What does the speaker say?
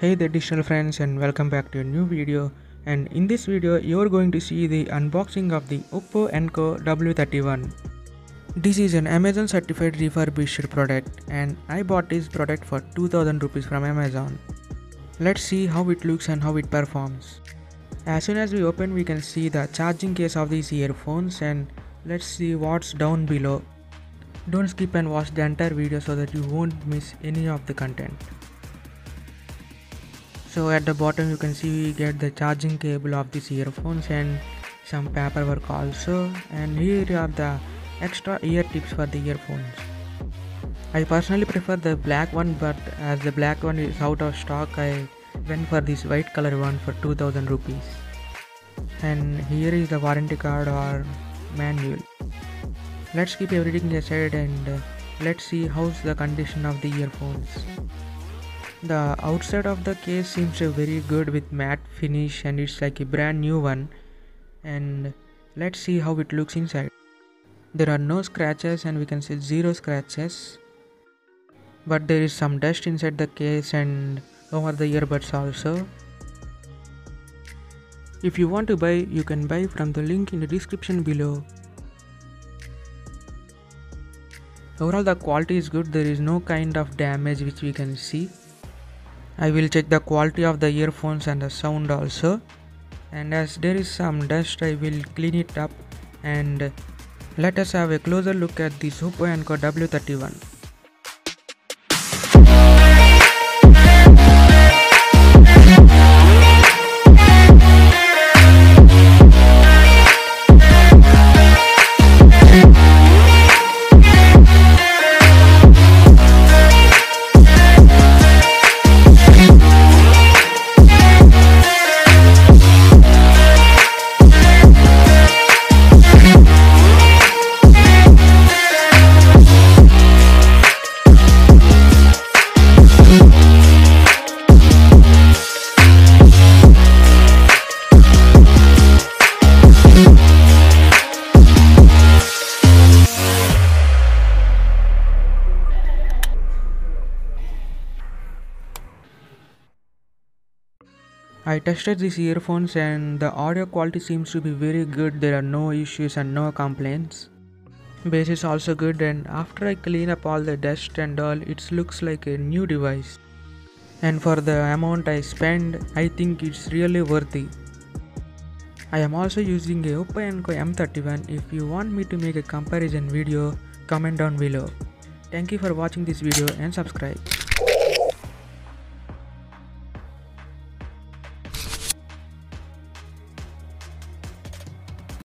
Hey there digital friends, and welcome back to a new video. And in this video you're going to see the unboxing of the Oppo Enco W31. This is an Amazon certified refurbished product and I bought this product for 2000 rupees from Amazon. Let's see how it looks and how it performs. As soon as we open, we can see the charging case of these earphones, and let's see what's down below. Don't skip and watch the entire video so that you won't miss any of the content. So at the bottom you can see we get the charging cable of these earphones and some paperwork also, and here are the extra ear tips for the earphones. I personally prefer the black one, but as the black one is out of stock, I went for this white color one for 2000 rupees. And here is the warranty card or manual. Let's keep everything aside and let's see how's the condition of the earphones. The outside of the case seems very good with matte finish and it's like a brand new one. And let's see how it looks inside. There are no scratches and we can see 0 scratches. But there is some dust inside the case and over the earbuds also. If you want to buy, you can buy from the link in the description below. Overall the quality is good, there is no kind of damage which we can see. I will check the quality of the earphones and the sound also. And as there is some dust, I will clean it up and let us have a closer look at this Oppo Enco W31. I tested these earphones and the audio quality seems to be very good. There are no issues and no complaints. Bass is also good, and after I clean up all the dust and all, it looks like a new device. And for the amount I spend, I think it's really worthy. I am also using a Oppo Enco M31. If you want me to make a comparison video, comment down below. Thank you for watching this video and subscribe.